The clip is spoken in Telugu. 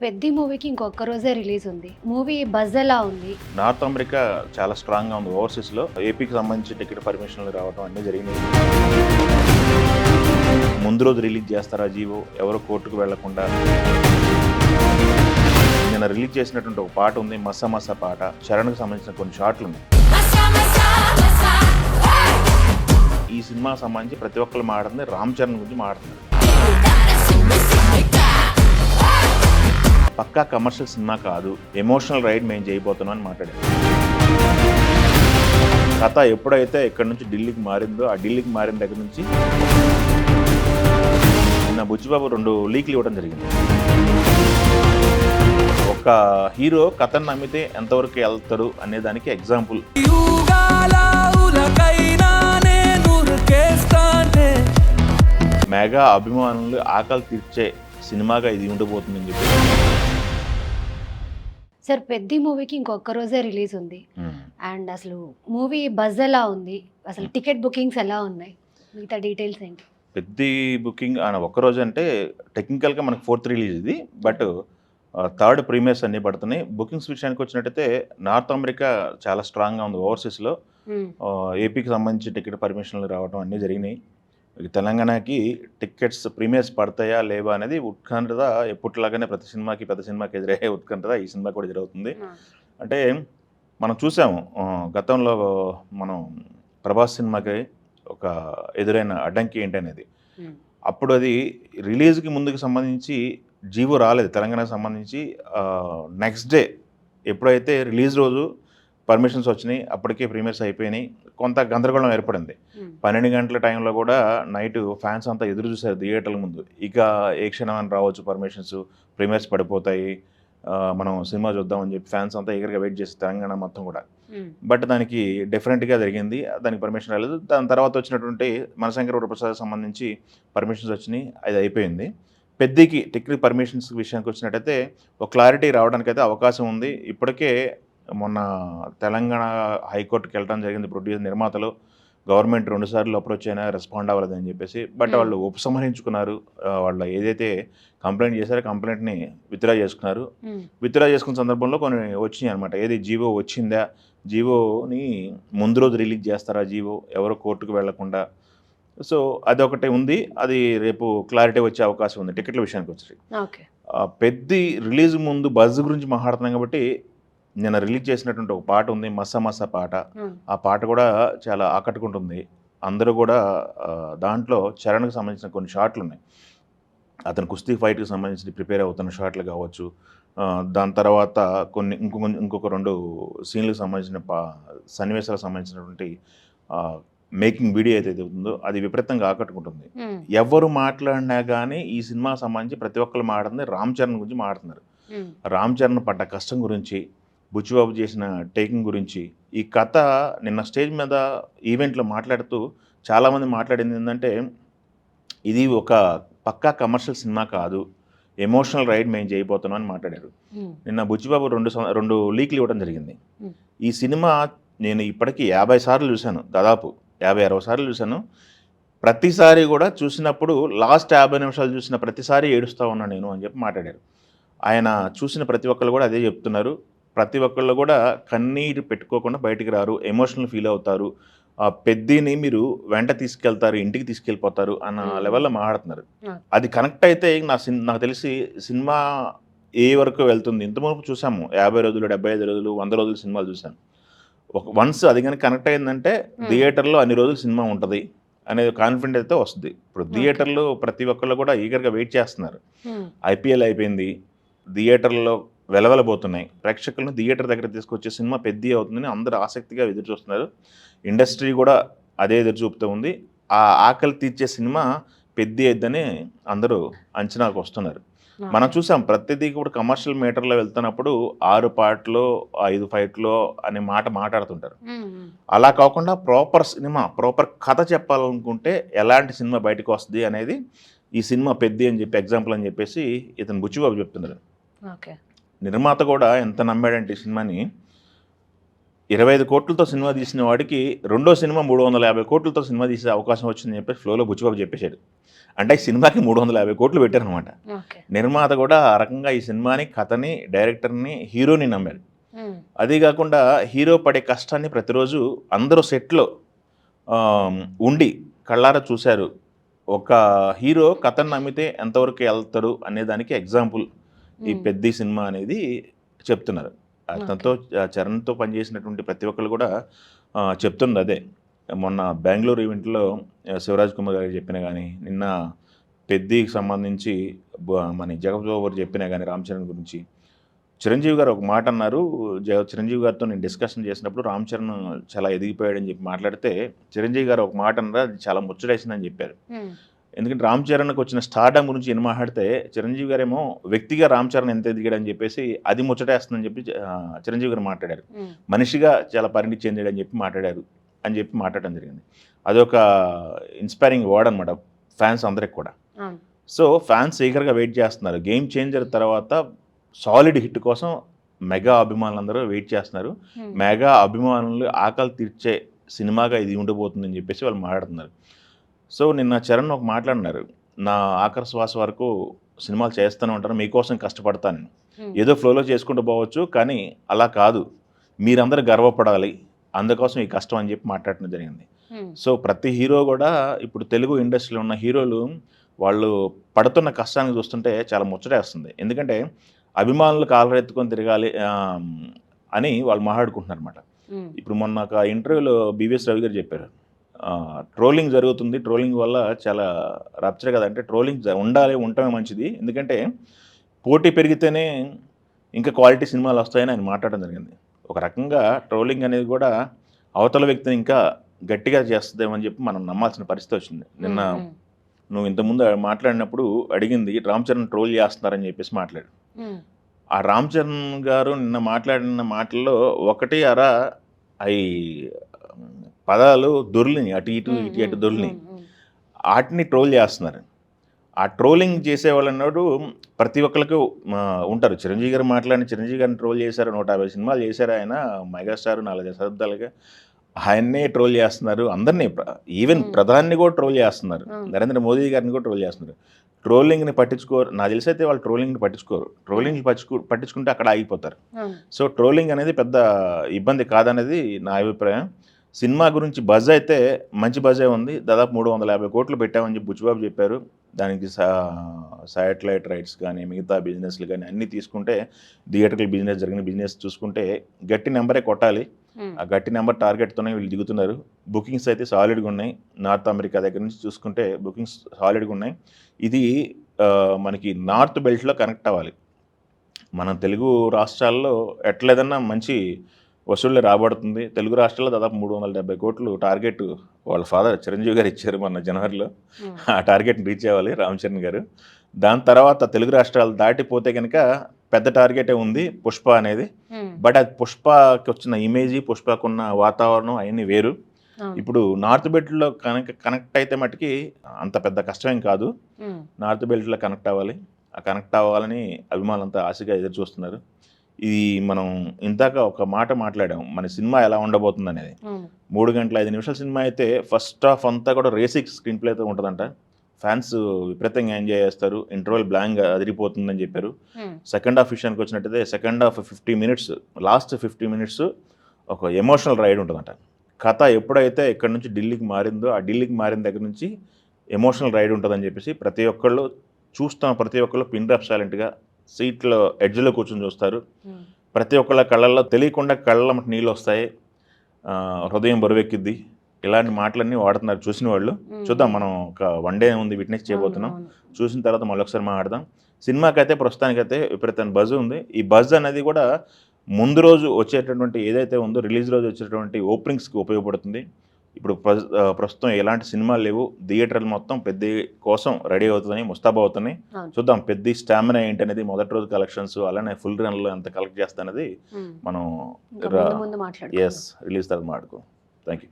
'పెద్ది' మూవీకి ఇంకొక్క రోజే రిలీజ్ ఉంది. మూవీ బజ్ ఎలా ఉంది? నార్త్ అమెరికా చాలా స్ట్రాంగ్‌గా ఉంది ఓవర్సీస్‌లో. ఏపీకి సంబంధించి టికెట్ పర్మిషన్‌లు రావడం అన్నీ జరిగినాయి. ముందు రోజు రిలీజ్ చేస్తారా జీవో, ఎవరు కోర్టుకు వెళ్లకుండా. నిన్న రిలీజ్ చేసినటువంటి ఒక పాట ఉంది, 'మస్సా మస్సా' పాట. చరణ్‌కి సంబంధించిన కొన్ని షాట్లు ఉన్నాయి. ఈ సినిమాకి సంబంధించి ప్రతి ఒక్కరు మాట్లాడుతుంది రామ్ చరణ్ గురించి మాట్లాడుతున్నారు. పక్కా కమర్షియల్ సినిమా కాదు, ఎమోషనల్ రైడ్ మేము చేయబోతున్నాం అని మాట్లాడారు. కథ ఎప్పుడైతే ఇక్కడ నుంచి ఢిల్లీకి మారిందో, ఆ ఢిల్లీకి మారిన దగ్గర నుంచి నిన్న బుచ్చిబాబు 2 లీక్లు ఇవ్వడం జరిగింది. ఒక హీరో కథను నమ్మితే ఎంతవరకు వెళ్తారు అనే దానికి ఎగ్జాంపుల్. మెగా అభిమానులు ఆకలి తీర్చే సినిమాగా ఇది ఉండబోతుందని చెప్పి. సార్ 'పెద్ది' మూవీకి ఇంకొక్క రోజే రిలీజ్ ఉంది. అండ్ అసలు మూవీ బజ్ ఎలా ఉంది? అసలు టికెట్ బుకింగ్స్ ఎలా ఉన్నాయి? మిగతా డీటెయిల్స్ ఏంటి? పెద్ద బుకింగ్ ఒక్కరోజు అంటే టెక్నికల్గా మనకు 4th రిలీజ్ ఇది, బట్ 3rd ప్రీమియర్స్ అన్నీ పడుతున్నాయి. బుకింగ్స్ విషయానికి వచ్చినట్టయితే నార్త్ అమెరికా చాలా స్ట్రాంగ్గా ఉంది ఓవర్సీస్లో. ఏపీకి సంబంధించి టికెట్ పర్మిషన్లు రావడం అన్నీ జరిగినాయి. తెలంగాణకి టికెట్స్ ప్రీమియర్స్ పడతాయా లేవా అనేది ఉత్కంఠత ఎప్పటిలాగానే ప్రతి సినిమాకి పెద్ద సినిమాకి ఎదురయ్యే ఉత్కంఠత ఈ సినిమా కూడా ఎదురవుతుంది. అంటే మనం చూసాము గతంలో మనం ప్రభాస్ సినిమాకి ఒక ఎదురైన అడ్డంకి ఏంటనేది. అప్పుడు అది రిలీజ్కి ముందుకు సంబంధించి జీవో రాలేదు తెలంగాణకు సంబంధించి. నెక్స్ట్ డే ఎప్పుడైతే రిలీజ్ రోజు పర్మిషన్స్ వచ్చినాయి, అప్పటికే ప్రీమియర్స్ అయిపోయినాయి. కొంత గందరగోళం ఏర్పడింది. 12 గంటల టైంలో కూడా నైట్ ఫ్యాన్స్ అంతా ఎదురు చూశారు థియేటర్ల ముందు. ఇక ఏ క్షణం రావచ్చు పర్మిషన్స్, ప్రీమియర్స్ పడిపోతాయి, మనం సినిమా చూద్దామని చెప్పి ఫ్యాన్స్ అంతా ఎగరగా వెయిట్ చేస్తారు తెలంగాణ మొత్తం కూడా. బట్ దానికి డిఫరెంట్గా జరిగింది, దానికి పర్మిషన్ రాలేదు. దాని తర్వాత వచ్చినటువంటి మనశంకర వరప్రసాద్ సంబంధించి పర్మిషన్స్ వచ్చినాయి, అది అయిపోయింది. పెద్దికి టికెట్ పర్మిషన్స్ విషయానికి వచ్చినట్టయితే ఒక క్లారిటీ రావడానికైతే అవకాశం ఉంది. ఇప్పటికే మొన్న తెలంగాణ హైకోర్టుకి వెళ్ళడం జరిగింది. ప్రొడ్యూసర్ నిర్మాతలు గవర్నమెంట్ 2 సార్లు అప్రోచ్ అయినా రెస్పాండ్ అవ్వలేదని చెప్పేసి, బట్ వాళ్ళు ఉపసంహరించుకున్నారు. వాళ్ళు ఏదైతే కంప్లైంట్ చేశారో కంప్లైంట్ని విత్డ్రా చేసుకున్నారు. విత్డ్రా చేసుకున్న సందర్భంలో కొన్ని వచ్చినాయి అనమాట. ఏది జీవో వచ్చిందా, జీవోని ముందు రోజు రిలీజ్ చేస్తారా జీవో, ఎవరు కోర్టుకు వెళ్లకుండా. సో అదొకటి ఉంది, అది రేపు క్లారిటీ వచ్చే అవకాశం ఉంది టికెట్ల విషయానికి వచ్చి. పెద్ద రిలీజ్ ముందు బజ్ గురించి మాట్లాడుతున్నాం కాబట్టి నిన్న రిలీజ్ చేసినటువంటి ఒక పాట ఉంది, 'మస్సా మస్సా' పాట. ఆ పాట కూడా చాలా ఆకట్టుకుంటుంది. అందరూ కూడా దాంట్లో చరణ్కి సంబంధించిన కొన్ని షాట్లు ఉన్నాయి. అతను కుస్తీ ఫైట్కి సంబంధించి ప్రిపేర్ అవుతున్న షాట్లు కావచ్చు, దాని తర్వాత కొన్ని ఇంకొక 2 సీన్లకు సంబంధించిన సన్నివేశాలకు సంబంధించినటువంటి మేకింగ్ వీడియో ఏదైతే ఉందో అది విపరీతంగా ఆకట్టుకుంటుంది. ఎవరు మాట్లాడినా కానీ ఈ సినిమాకి సంబంధించి ప్రతి ఒక్కరు మాట్లాడుతుంది రామ్ చరణ్ గురించి మాట్లాడుతున్నారు. రామ్ చరణ్ పడ్డ కష్టం గురించి, బుచ్చిబాబు చేసిన టేకింగ్ గురించి. ఈ కథ నిన్న స్టేజ్ మీద ఈవెంట్లో మాట్లాడుతూ చాలామంది మాట్లాడింది ఏంటంటే, ఇది ఒక పక్కా కమర్షియల్ సినిమా కాదు, ఎమోషనల్ రైడ్ మేము చేయబోతున్నాం అని మాట్లాడారు. నిన్న బుచ్చిబాబు 2 లీక్లు ఇవ్వడం జరిగింది. ఈ సినిమా నేను ఇప్పటికీ 50 సార్లు చూశాను, దాదాపు 50-60 సార్లు చూశాను. ప్రతిసారి కూడా చూసినప్పుడు లాస్ట్ 50 నిమిషాలు చూసిన ప్రతిసారి ఏడుస్తూ ఉన్నా నేను అని చెప్పి మాట్లాడారు. ఆయన చూసిన ప్రతి ఒక్కళ్ళు కూడా అదే చెప్తున్నారు. ప్రతి ఒక్కళ్ళు కూడా కన్నీరు పెట్టుకోకుండా బయటికి రారు, ఎమోషనల్ ఫీల్ అవుతారు. పెద్దిని మీరు వెంట తీసుకెళ్తారు, ఇంటికి తీసుకెళ్ళిపోతారు అన్న లెవెల్లో మాట్లాడుతున్నారు. అది కనెక్ట్ అయితే నాకు తెలిసి సినిమా ఏ వరకు వెళ్తుంది. ఇంతవరకు చూసాము 50 రోజులు, 75 రోజులు, 100 రోజులు సినిమాలు చూసాను. వన్స్ అది కానీ కనెక్ట్ అయిందంటే థియేటర్లో అన్ని రోజులు సినిమా ఉంటుంది అనేది కాన్ఫిడెంట్ అయితే వస్తుంది. ఇప్పుడు థియేటర్లో ప్రతి ఒక్కళ్ళు కూడా ఈగర్గా వెయిట్ చేస్తున్నారు. IPL అయిపోయింది, థియేటర్లో వెలవెలబోతున్నాయి. ప్రేక్షకులను థియేటర్ దగ్గర తీసుకొచ్చే సినిమా పెద్ద అవుతుందని అందరూ ఆసక్తిగా ఎదురు చూస్తున్నారు. ఇండస్ట్రీ కూడా అదే ఎదురు చూపుతూ ఉంది. ఆ ఆకలి తీర్చే సినిమా పెద్ద అయిద్దని అందరూ అంచనాకు వస్తున్నారు. మనం చూసాం ప్రతిదీ కూడా కమర్షియల్ మీటర్లో వెళ్తున్నప్పుడు 6 పాటలు 5 ఫైట్లు అనే మాట మాట్లాడుతుంటారు. అలా కాకుండా ప్రాపర్ సినిమా, ప్రాపర్ కథ చెప్పాలనుకుంటే ఎలాంటి సినిమా బయటకు వస్తుంది అనేది ఈ సినిమా పెద్ద అని చెప్పి ఎగ్జాంపుల్ అని చెప్పేసి ఇతను బుచ్చిబాబు చెప్తున్నారు. నిర్మాత కూడా ఎంత నమ్మాడంటే ఈ సినిమాని, 25 కోట్లతో సినిమా తీసిన వాడికి రెండో సినిమా 350 కోట్లతో సినిమా తీసే అవకాశం వచ్చిందని చెప్పి ఫ్లోలో బుచ్చిబాబు చెప్పేశాడు. అంటే ఈ సినిమాకి 350 కోట్లు పెట్టారనమాట. ఓకే. నిర్మాత కూడా ఆ రకంగా ఈ సినిమాని, కథని, డైరెక్టర్ని, హీరోని నమ్మారు. అదీ కాకుండా హీరో పడే కష్టాన్ని ప్రతిరోజు అందరూ సెట్లో ఉండి కళ్ళారా చూశారు. ఒక హీరో కథను నమ్మితే ఎంతవరకు వెళ్తాడు అనే దానికి ఎగ్జాంపుల్ ఈ పెద్ద సినిమా అనేది చెప్తున్నారు. అతనితో చరణ్తో పనిచేసినటువంటి ప్రతి ఒక్కరు కూడా చెప్తుంది అదే. మొన్న బెంగళూరు ఈవెంట్లో శివరాజ్ కుమార్ గారు చెప్పినా కానీ, నిన్న పెద్దికి సంబంధించి మన జగపతి బాబు గారు చెప్పినా కానీ రామ్ చరణ్ గురించి చిరంజీవి గారు ఒక మాట అన్నారు. చిరంజీవి గారితో నేను డిస్కషన్ చేసినప్పుడు రామ్ చరణ్ చాలా ఎదిగిపోయాడని చెప్పి మాట్లాడితే చిరంజీవి గారు ఒక మాట అన్నారు, అది చాలా ముచ్చటేసిందని చెప్పారు. ఎందుకంటే రామ్ చరణ్కి వచ్చిన స్టార్డమ్ గురించి ఎన్ని మాట్లాడితే చిరంజీవి గారేమో వ్యక్తిగా రామ్ చరణ్ ఎంత ఎదిగాడని చెప్పేసి అది ముచ్చటేస్తుందని చెప్పి చిరంజీవి గారు మాట్లాడారు. మనిషిగా చాలా పరిణితి చెందాడని చెప్పి మాట్లాడారు అని చెప్పి మాట్లాడడం జరిగింది. అదొక ఇన్స్పైరింగ్ వర్డ్ అనమాట ఫ్యాన్స్ అందరికి కూడా. సో ఫ్యాన్స్ ఈగర్గా వెయిట్ చేస్తున్నారు. గేమ్ చేంజర్ తర్వాత సాలిడ్ హిట్ కోసం మెగా అభిమానులందరూ వెయిట్ చేస్తున్నారు. మెగా అభిమానులు ఆకలి తీర్చే సినిమాగా ఇది ఉండబోతుందని చెప్పేసి వాళ్ళు మాట్లాడుతున్నారు. సో నిన్న చరణ్ ఒక మాట్లాడినారు, నా ఆఖరి శ్వాస వరకు సినిమాలు చేస్తూనే ఉంటాను, మీకోసం కష్టపడతాను, ఏదో ఫ్లోలో చేసుకుంటూ పోవచ్చు, కానీ అలా కాదు, మీరందరూ గర్వపడాలి, అందుకోసం ఈ కష్టం అని చెప్పి మాట్లాడటం జరిగింది. సో ప్రతి హీరో కూడా ఇప్పుడు తెలుగు ఇండస్ట్రీలో ఉన్న హీరోలు వాళ్ళు పడుతున్న కష్టాన్ని చూస్తుంటే చాలా ముచ్చటేస్తుంది. ఎందుకంటే అభిమానులు కాలరెత్తుకొని తిరగాలి అని వాళ్ళు మాట్లాడుకుంటున్నారు అనమాట. ఇప్పుడు మొన్న ఒక ఇంటర్వ్యూలో బివిఎస్ రవి గారు చెప్పారు, ట్రోలింగ్ జరుగుతుంది, ట్రోలింగ్ వల్ల చాలా రప్చర్ కదా, అంటే ట్రోలింగ్ ఉండటమే మంచిది, ఎందుకంటే పోటీ పెరిగితేనే ఇంకా క్వాలిటీ సినిమాలు వస్తాయని ఆయన మాట్లాడడం జరిగింది. ఒక రకంగా ట్రోలింగ్ అనేది కూడా అవతల వ్యక్తిని ఇంకా గట్టిగా చేస్తుందేమని చెప్పి మనం నమ్మాల్సిన పరిస్థితి వచ్చింది. నిన్న నువ్వు ఇంతకుముందు మాట్లాడినప్పుడు అడిగింది రామ్ చరణ్ ట్రోల్ చేస్తున్నారని చెప్పేసి మాట్లాడు. ఆ రామ్ చరణ్ గారు నిన్న మాట్లాడిన మాటల్లో ఒకటి అరా అవి పదాలు దొర్లిని, అటు ఇటు ఇటు అటు దొర్లిని, వాటిని ట్రోల్ చేస్తున్నారు. ఆ ట్రోలింగ్ చేసేవాళ్ళు అన్నాడు ప్రతి ఒక్కరికి ఉంటారు. చిరంజీవి గారు చిరంజీవి గారిని ట్రోల్ చేశారు, 150 సినిమాలు చేశారు ఆయన, మెగాస్టార్ 4 దశాబ్దాలుగా, ఆయన్నే ట్రోల్ చేస్తున్నారు, అందరినీ ఈవెన్ ప్రధాని కూడా ట్రోల్ చేస్తున్నారు, నరేంద్ర మోదీ గారిని కూడా ట్రోల్ చేస్తున్నారు. ట్రోలింగ్ని పట్టించుకోరు, నాకు తెలిసి అయితే వాళ్ళు ట్రోలింగ్ని పట్టించుకోరు, ట్రోలింగ్ పట్టించుకుంటే అక్కడ ఆగిపోతారు. సో ట్రోలింగ్ అనేది పెద్ద ఇబ్బంది కాదనేది నా అభిప్రాయం. సినిమా గురించి బజ్ అయితే మంచి బజే ఉంది, దాదాపు 350 కోట్లు పెట్టామని చెప్పి బుచ్చిబాబు చెప్పారు. దానికి శాటిలైట్ రైట్స్ కానీ మిగతా బిజినెస్లు కానీ అన్నీ తీసుకుంటే, థియేటర్కి బిజినెస్ జరిగిన బిజినెస్ చూసుకుంటే గట్టి నెంబరే కొట్టాలి. ఆ గట్టి నెంబర్ టార్గెట్తోనే వీళ్ళు దిగుతున్నారు. బుకింగ్స్ అయితే సాలిడ్గా ఉన్నాయి. నార్త్ అమెరికా దగ్గర నుంచి చూసుకుంటే బుకింగ్స్ సాలిడ్గా ఉన్నాయి. ఇది మనకి నార్త్ బెల్ట్లో కనెక్ట్ అవ్వాలి. మన తెలుగు రాష్ట్రాల్లో ఎట్లేదన్నా మంచి వసూళ్ళు రాబడుతుంది. తెలుగు రాష్ట్రాల్లో దాదాపు 370 కోట్లు టార్గెట్ వాళ్ళ ఫాదర్ చిరంజీవి గారు ఇచ్చారు మొన్న జనవరిలో. ఆ టార్గెట్ని రీచ్ అవ్వాలి రామ్ చరణ్ గారు. దాని తర్వాత తెలుగు రాష్ట్రాలు దాటిపోతే కనుక పెద్ద టార్గెటే ఉంది పుష్ప అనేది. బట్ అది పుష్పకి వచ్చిన ఇమేజ్, పుష్పకున్న వాతావరణం అవన్నీ వేరు. ఇప్పుడు నార్త్ బెల్ట్లో కనెక్ట్ అయితే మటుకి అంత పెద్ద కష్టమేం కాదు. నార్త్ బెల్ట్లో కనెక్ట్ అవ్వాలి. ఆ కనెక్ట్ అవ్వాలని అభిమానులంతా ఆశగా ఎదురు చూస్తున్నారు. ఇది మనం ఇందాక ఒక మాట మాట్లాడాం, మన సినిమా ఎలా ఉండబోతుంది అనేది. 3 గంటల 5 నిమిషాల సినిమా అయితే ఫస్ట్ హాఫ్ అంతా కూడా రేసిక్ స్క్రీన్ ప్లేతో ఉంటుందంట. ఫ్యాన్స్ విపరీతంగా ఎంజాయ్ చేస్తారు. ఇంటర్వెల్ బ్లాంక్ అదిరిపోతుందని చెప్పారు. సెకండ్ హాఫ్ విషయానికి వచ్చినట్టయితే second half 50 minutes, last 50 minutes ఒక ఎమోషనల్ రైడ్ ఉంటుందంట. కథ ఎప్పుడైతే ఇక్కడ నుంచి ఢిల్లీకి మారిందో, ఆ ఢిల్లీకి మారిన దగ్గర నుంచి ఎమోషనల్ రైడ్ ఉంటుందని చెప్పేసి ప్రతి ఒక్కళ్ళు ప్రతి ఒక్కళ్ళు పిన్ డ్రాప్ సైలెంట్గా సీట్లో ఎడ్జ్లో కూర్చొని చూస్తారు. ప్రతి ఒక్కళ్ళ కళ్ళల్లో తెలియకుండా కళ్ళ నీళ్ళు వస్తాయి, హృదయం బరువెక్కిద్ది, ఇలాంటి మాటలన్నీ వాడుతున్నారు చూసిన వాళ్ళు. చూద్దాం, మనం ఒక 1 డే ఉంది విట్నెస్ చేయబోతున్నాం. చూసిన తర్వాత మళ్ళీ ఒకసారి మాట్లాడదాం. సినిమాకైతే ప్రస్తుతానికైతే విపరీతమైన బజ్ ఉంది. ఈ బజ్ అనేది కూడా ముందు రోజు వచ్చేటటువంటి ఏదైతే ఉందో, రిలీజ్ రోజు వచ్చేటటువంటి ఓపెనింగ్స్కి ఉపయోగపడుతుంది. ఇప్పుడు ప్రస్తుతం ఎలాంటి సినిమాలు లేవు, థియేటర్లు మొత్తం పెద్ద కోసం రెడీ అవుతున్నాయి, ముస్తాబు అవుతున్నాయి. చూద్దాం పెద్ద స్టామినా ఏంటనేది, మొదటి రోజు కలెక్షన్స్, అలానే ఫుల్ రన్లో ఎంత కలెక్ట్ చేస్తా అనేది మనం రిలీజ్ తర్వాత మాట్లాడుకో. Thank you.